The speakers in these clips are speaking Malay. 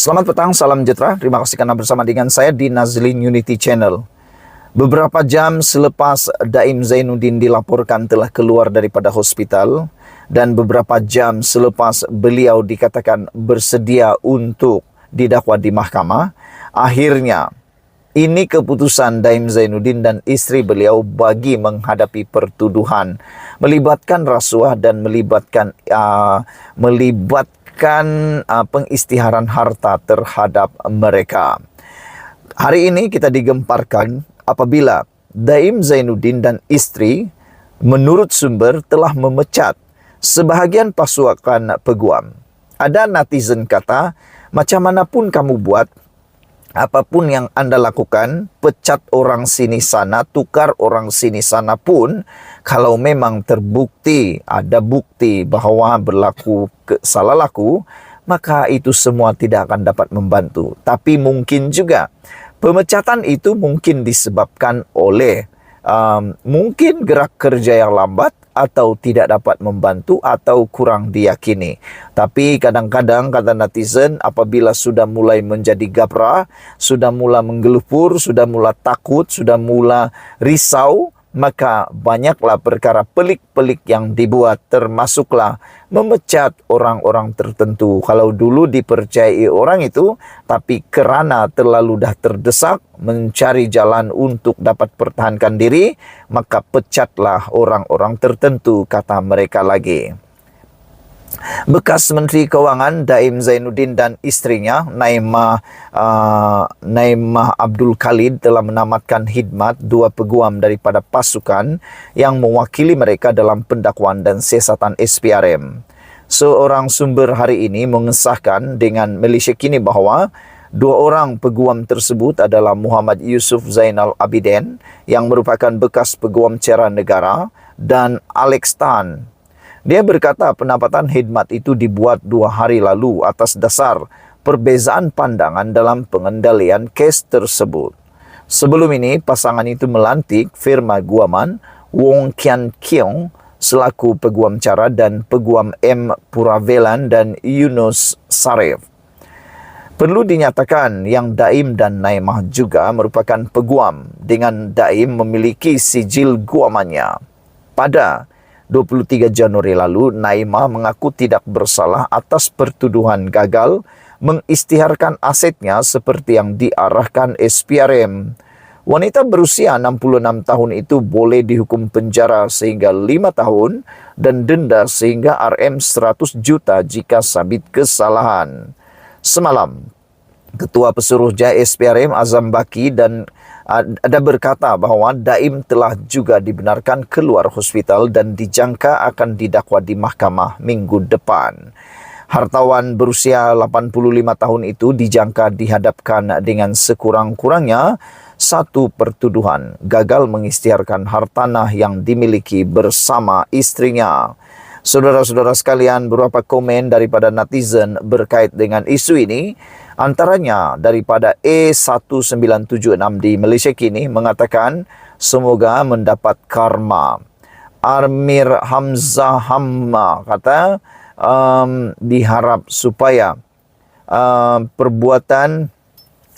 Selamat petang, salam sejahtera. Terima kasih karena bersama dengan saya di Nazlin Unity Channel. Beberapa jam selepas Daim Zainuddin dilaporkan telah keluar daripada hospital dan beberapa jam selepas beliau dikatakan bersedia untuk didakwa di mahkamah, akhirnya ini keputusan Daim Zainuddin dan isteri beliau bagi menghadapi pertuduhan melibatkan rasuah dan melibatkan pengistiharan harta terhadap mereka. Hari ini kita digemparkan apabila Daim Zainuddin dan istri menurut sumber telah memecat sebahagian pasukan peguam. Ada netizen kata, macam manapun kamu buat, apapun yang Anda lakukan, pecat orang sini sana, tukar orang sini sana pun, kalau memang terbukti, ada bukti bahawa berlaku salah laku, maka itu semua tidak akan dapat membantu. Tapi mungkin juga pemecatan itu mungkin disebabkan oleh mungkin gerak kerja yang lambat atau tidak dapat membantu atau kurang diyakini. Tapi kadang-kadang kata netizen, apabila sudah mulai menjadi gapra, sudah mula menggelupur, sudah mula takut, sudah mula risau, maka banyaklah perkara pelik-pelik yang dibuat, termasuklah memecat orang-orang tertentu. Kalau dulu dipercayai orang itu, tapi kerana terlalu dah terdesak, mencari jalan untuk dapat pertahankan diri, maka pecatlah orang-orang tertentu, kata mereka lagi. Bekas Menteri Keuangan Daim Zainuddin dan istrinya Naimah Abdul Khalid telah menamatkan khidmat dua peguam daripada pasukan yang mewakili mereka dalam pendakwaan dan siasatan SPRM. Seorang sumber hari ini mengesahkan dengan melisyakini bahawa dua orang peguam tersebut adalah Muhammad Yusuf Zainal Abidin yang merupakan bekas peguam cara negara dan Alex Tan. Dia berkata penempatan khidmat itu dibuat 2 hari lalu atas dasar perbezaan pandangan dalam pengendalian kes tersebut. Sebelum ini, pasangan itu melantik Firma Guaman, Wong Kian Kiong selaku peguam cara dan peguam M. Puravelan dan Yunus Sarif. Perlu dinyatakan yang Daim dan Naimah juga merupakan peguam dengan Daim memiliki sijil guamannya. Pada 23 Januari lalu, Naimah mengaku tidak bersalah atas pertuduhan gagal mengisytiharkan asetnya seperti yang diarahkan SPRM. Wanita berusia 66 tahun itu boleh dihukum penjara sehingga 5 tahun dan denda sehingga Rm 100 juta jika sabit kesalahan. Semalam, Ketua Pesuruhjaya SPRM Azam Baki dan ada berkata bahawa Daim telah juga dibenarkan keluar hospital dan dijangka akan didakwa di mahkamah minggu depan. Hartawan berusia 85 tahun itu dijangka dihadapkan dengan sekurang-kurangnya satu pertuduhan gagal mengisytiharkan hartanah yang dimiliki bersama istrinya. Saudara-saudara sekalian, beberapa komen daripada netizen berkait dengan isu ini. Antaranya daripada E1976 di Malaysia kini mengatakan semoga mendapat karma. Armir Hamzah Hamma kata diharap supaya perbuatan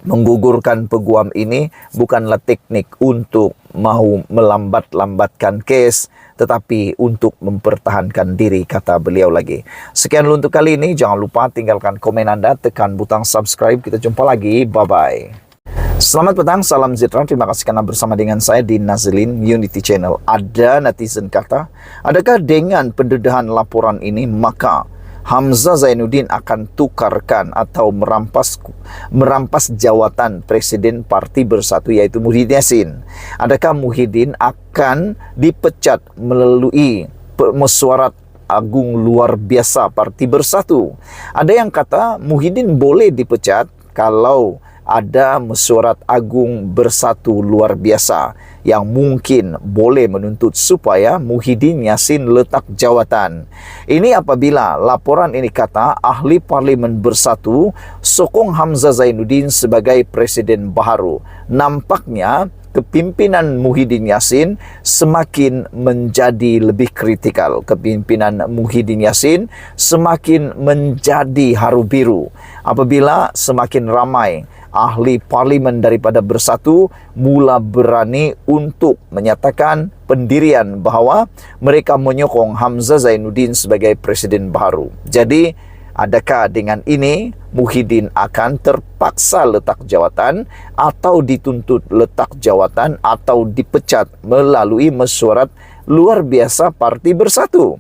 menggugurkan peguam ini bukanlah teknik untuk mahu melambat-lambatkan kes, tetapi untuk mempertahankan diri, kata beliau lagi. Sekian dulu untuk kali ini. Jangan lupa tinggalkan komen Anda, tekan butang subscribe. Kita jumpa lagi. Bye-bye. Selamat petang, salam sejahtera. Terima kasih karena bersama dengan saya di Nazlin Unity Channel. Ada netizen kata, adakah dengan pendedahan laporan ini maka Hamzah Zainuddin akan tukarkan atau merampas jawatan Presiden Parti Bersatu yaitu Muhyiddin Yassin? Adakah Muhyiddin akan dipecat melalui mesyuarat agung luar biasa Parti Bersatu? Ada yang kata Muhyiddin boleh dipecat kalau ada mesyuarat agung bersatu luar biasa yang mungkin boleh menuntut supaya Muhyiddin Yassin letak jawatan. Ini apabila laporan ini kata ahli parlimen bersatu sokong Hamzah Zainuddin sebagai presiden baharu. Nampaknya kepimpinan Muhyiddin Yassin semakin menjadi lebih kritikal. Kepimpinan Muhyiddin Yassin semakin menjadi haru biru apabila semakin ramai ahli parlimen daripada Bersatu mula berani untuk menyatakan pendirian bahawa mereka menyokong Hamzah Zainuddin sebagai presiden baru. Jadi, adakah dengan ini Muhyiddin akan terpaksa letak jawatan atau dituntut letak jawatan atau dipecat melalui mesyuarat luar biasa Parti Bersatu?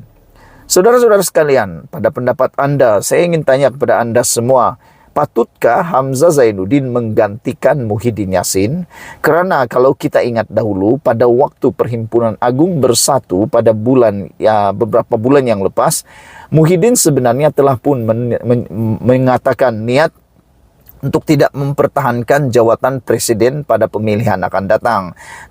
Saudara-saudara sekalian, pada pendapat anda, saya ingin tanya kepada anda semua, patutkah Hamzah Zainuddin menggantikan Muhyiddin Yassin? Kerana kalau kita ingat dahulu pada waktu Perhimpunan Agung Bersatu pada beberapa bulan yang lepas, Muhyiddin sebenarnya telah pun mengatakan niat untuk tidak mempertahankan jawatan presiden pada pemilihan akan datang.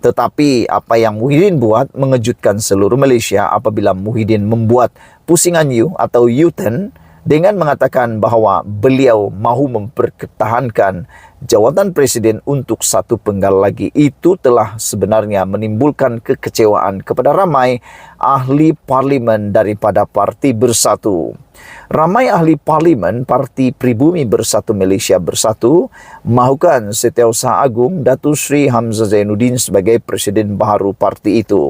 Tetapi apa yang Muhyiddin buat mengejutkan seluruh Malaysia apabila Muhyiddin membuat pusingan U atau U-turn dengan mengatakan bahawa beliau mahu mempertahankan jawatan presiden untuk satu penggal lagi. Itu telah sebenarnya menimbulkan kekecewaan kepada ramai ahli parlimen daripada Parti Bersatu. Ramai ahli parlimen Parti Pribumi Bersatu Malaysia Bersatu mahukan Setiausaha Agung Datuk Seri Hamzah Zainuddin sebagai presiden baru parti itu.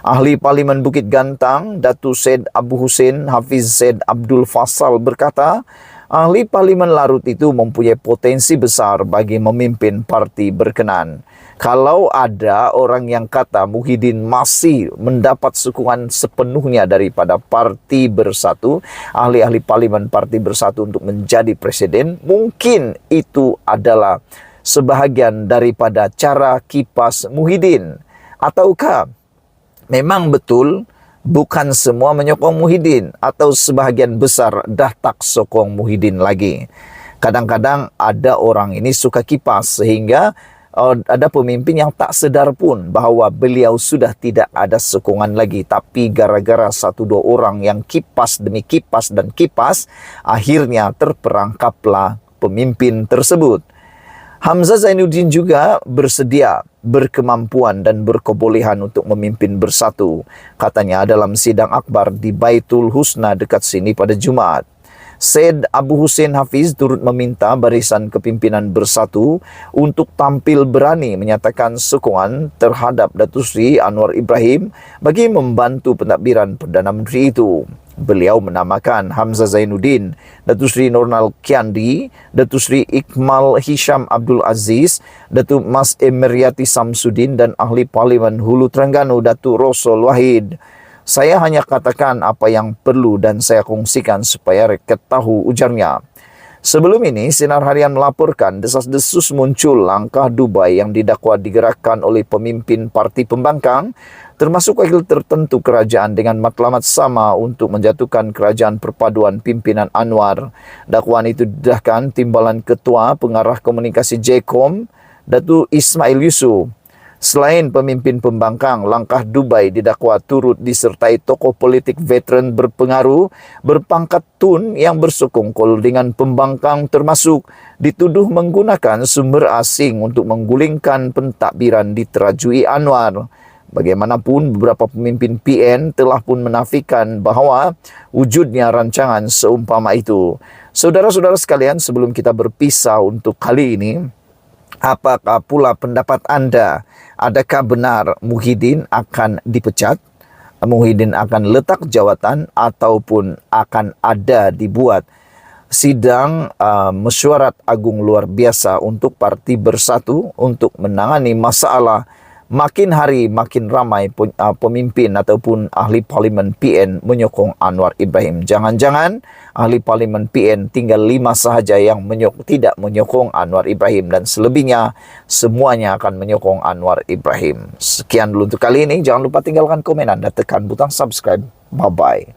Ahli Parlimen Bukit Gantang, Datuk Syed Abu Hussein Hafiz Syed Abdul Fasal berkata, ahli Parlimen Larut itu mempunyai potensi besar bagi memimpin parti berkenan. Kalau ada orang yang kata Muhyiddin masih mendapat sokongan sepenuhnya daripada Parti Bersatu, ahli-ahli Parlimen Parti Bersatu untuk menjadi presiden, mungkin itu adalah sebahagian daripada cara kipas Muhyiddin. Ataukah memang betul bukan semua menyokong Muhyiddin atau sebahagian besar dah tak sokong Muhyiddin lagi? Kadang-kadang ada orang ini suka kipas sehingga ada pemimpin yang tak sedar pun bahawa beliau sudah tidak ada sokongan lagi. Tapi gara-gara satu dua orang yang kipas demi kipas dan kipas, akhirnya terperangkaplah pemimpin tersebut. Hamzah Zainuddin juga bersedia, berkemampuan dan berkebolehan untuk memimpin Bersatu, katanya dalam sidang akbar di Baitul Husna dekat sini pada Jumaat. Syed Abu Hussein Hafiz turut meminta barisan kepimpinan Bersatu untuk tampil berani menyatakan sokongan terhadap Datuk Seri Anwar Ibrahim bagi membantu pentadbiran Perdana Menteri itu. Beliau menamakan Hamzah Zainuddin, Datuk Seri Nurnal Kiandi, Datuk Seri Ikmal Hisham Abdul Aziz, Datuk Mas Emeriati Samsudin dan ahli Parlimen Hulu Terengganu Datuk Rosul Wahid. Saya hanya katakan apa yang perlu dan saya kongsikan supaya rakyat tahu, ujarnya. Sebelum ini, Sinar Harian melaporkan desas-desus muncul langkah Dubai yang didakwa digerakkan oleh pemimpin parti pembangkang, termasuk wakil tertentu kerajaan dengan matlamat sama untuk menjatuhkan kerajaan perpaduan pimpinan Anwar. Dakwaan itu didedahkan Timbalan Ketua Pengarah Komunikasi JKOM, Datuk Ismail Yusuf. Selain pemimpin pembangkang, langkah Dubai didakwa turut disertai tokoh politik veteran berpengaruh berpangkat tun yang bersekongkol dengan pembangkang, termasuk dituduh menggunakan sumber asing untuk menggulingkan pentadbiran diterajui Anwar. Bagaimanapun, beberapa pemimpin PN telah pun menafikan bahawa wujudnya rancangan seumpama itu. Saudara-saudara sekalian, sebelum kita berpisah untuk kali ini, apakah pula pendapat anda? Adakah benar Muhyiddin akan dipecat? Muhyiddin akan letak jawatan ataupun akan ada dibuat sidang mesyuarat agung luar biasa untuk Parti Bersatu untuk menangani masalah makin hari makin ramai pemimpin ataupun ahli parlimen PN menyokong Anwar Ibrahim. Jangan-jangan ahli parlimen PN tinggal 5 sahaja yang tidak menyokong Anwar Ibrahim dan selebihnya semuanya akan menyokong Anwar Ibrahim. Sekian dulu untuk kali ini. Jangan lupa tinggalkan komen anda, tekan butang subscribe. Bye-bye.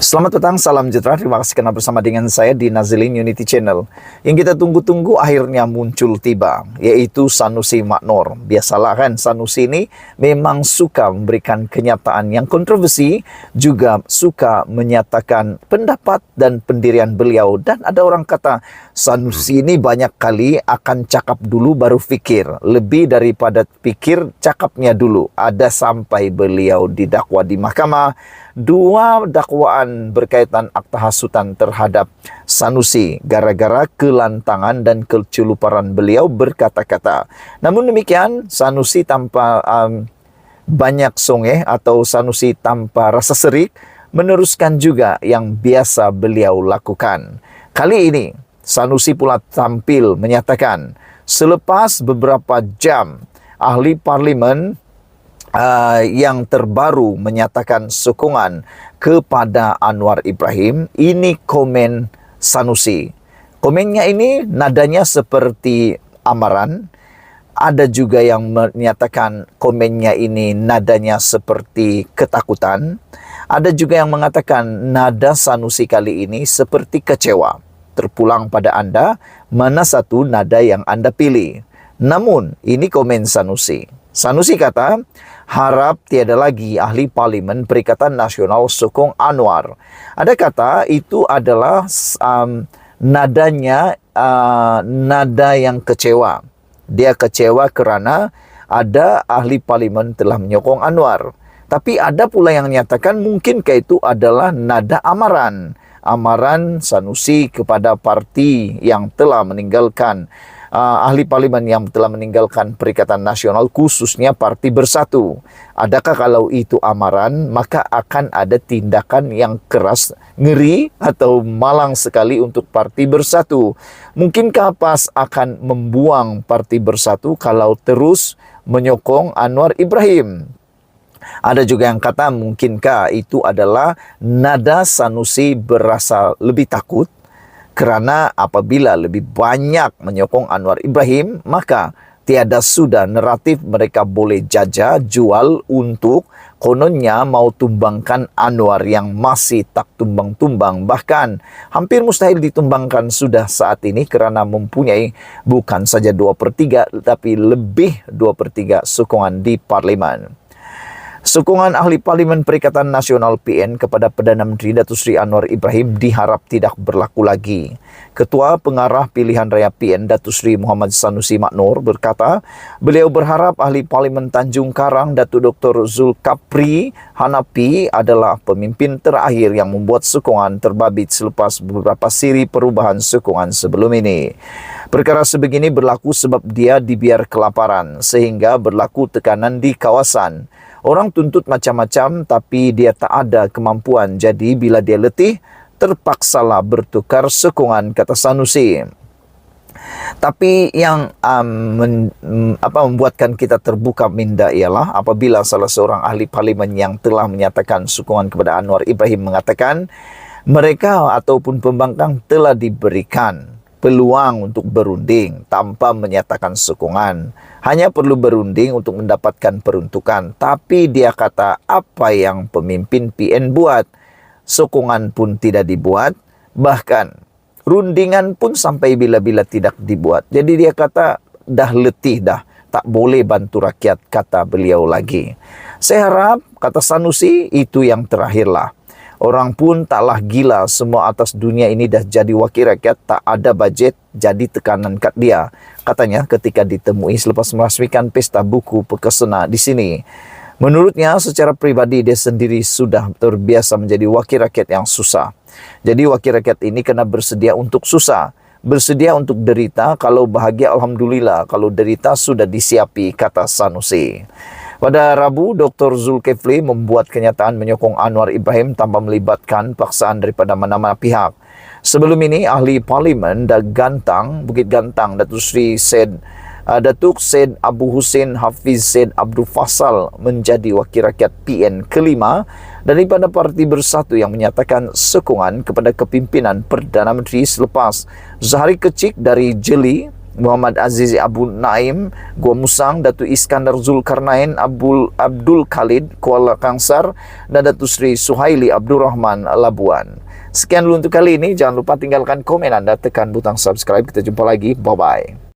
Selamat petang, salam sejahtera. Terima kasih karena bersama dengan saya di Nazilin Unity Channel. Yang kita tunggu-tunggu akhirnya muncul tiba, yaitu Sanusi Maknor. Biasalah kan, Sanusi ini memang suka memberikan kenyataan yang kontroversi, juga suka menyatakan pendapat dan pendirian beliau. Dan ada orang kata, Sanusi ini banyak kali akan cakap dulu baru fikir. Lebih daripada fikir, cakapnya dulu. Ada sampai beliau didakwa di mahkamah. 2 dakwaan berkaitan akta hasutan terhadap Sanusi gara-gara kelantangan dan keceluparan beliau berkata-kata. Namun demikian, Sanusi tanpa banyak songeh atau Sanusi tanpa rasa serik meneruskan juga yang biasa beliau lakukan. Kali ini, Sanusi pula tampil menyatakan selepas beberapa jam ahli parlimen yang terbaru menyatakan sokongan kepada Anwar Ibrahim. Ini komen Sanusi. Komennya ini nadanya seperti amaran. Ada juga yang menyatakan komennya ini nadanya seperti ketakutan. Ada juga yang mengatakan nada Sanusi kali ini seperti kecewa. Terpulang pada Anda, mana satu nada yang Anda pilih. Namun, ini komen Sanusi. Sanusi kata, harap tiada lagi ahli parlimen Perikatan Nasional sokong Anwar. Ada kata itu adalah nadanya nada yang kecewa. Dia kecewa kerana ada ahli parlimen telah menyokong Anwar. Tapi ada pula yang menyatakan mungkinkah itu adalah nada amaran. Amaran Sanusi kepada parti yang telah meninggalkan ahli parlimen yang telah meninggalkan Perikatan Nasional, khususnya Parti Bersatu. Adakah kalau itu amaran, maka akan ada tindakan yang keras, ngeri atau malang sekali untuk Parti Bersatu. Mungkinkah PAS akan membuang Parti Bersatu kalau terus menyokong Anwar Ibrahim? Ada juga yang kata mungkinkah itu adalah nada Sanusi berasa lebih takut kerana apabila lebih banyak menyokong Anwar Ibrahim, maka tiada sudah naratif mereka boleh jajah, jual untuk kononnya mau tumbangkan Anwar yang masih tak tumbang-tumbang. Bahkan hampir mustahil ditumbangkan sudah saat ini kerana mempunyai bukan saja 2/3 tapi lebih 2/3 sokongan di parlimen. Sokongan ahli parlimen Perikatan Nasional PN kepada Perdana Menteri Datuk Seri Anwar Ibrahim diharap tidak berlaku lagi. Ketua Pengarah Pilihan Raya PN Datuk Seri Muhammad Sanusi Maknor berkata, beliau berharap ahli parlimen Tanjung Karang Datuk Dr. Zulkapri Hanapi adalah pemimpin terakhir yang membuat sokongan terbabit selepas beberapa siri perubahan sokongan sebelum ini. Perkara sebegini berlaku sebab dia dibiar kelaparan sehingga berlaku tekanan di kawasan. Orang tuntut macam-macam tapi dia tak ada kemampuan. Jadi bila dia letih, terpaksalah bertukar sokongan, kata Sanusi. Tapi yang membuatkan kita terbuka minda ialah apabila salah seorang ahli parlimen yang telah menyatakan sokongan kepada Anwar Ibrahim mengatakan mereka ataupun pembangkang telah diberikan peluang untuk berunding tanpa menyatakan sokongan. Hanya perlu berunding untuk mendapatkan peruntukan. Tapi dia kata apa yang pemimpin PN buat, sokongan pun tidak dibuat. Bahkan rundingan pun sampai bila-bila tidak dibuat. Jadi dia kata dah letih dah. Tak boleh bantu rakyat, kata beliau lagi. Saya harap, kata Sanusi, itu yang terakhirlah. Orang pun taklah gila, semua atas dunia ini dah jadi wakil rakyat, tak ada bajet, jadi tekanan kat dia. Katanya ketika ditemui selepas merasmikan pesta buku Pekesena di sini. Menurutnya secara pribadi dia sendiri sudah terbiasa menjadi wakil rakyat yang susah. Jadi wakil rakyat ini kena bersedia untuk susah. Bersedia untuk derita, kalau bahagia Alhamdulillah, kalau derita sudah disiapi, kata Sanusi. Pada Rabu, Dr. Zulkifli membuat kenyataan menyokong Anwar Ibrahim tanpa melibatkan paksaan daripada mana-mana pihak. Sebelum ini, ahli parlimen Bukit Gantang, Datuk Syed Abu Hussein Hafiz Syed Abdul Fasal menjadi wakil rakyat PN kelima daripada Parti Bersatu yang menyatakan sokongan kepada kepimpinan Perdana Menteri selepas sehari kecil dari Jeli Muhammad Aziz Abu Naim, Gua Musang, Datu Iskandar Zulkarnain, Abdul Khalid, Kuala Kangsar, dan Datu Sri Suhaili Abdurrahman Labuan. Sekian dulu untuk kali ini. Jangan lupa tinggalkan komen Anda, tekan butang subscribe. Kita jumpa lagi. Bye-bye.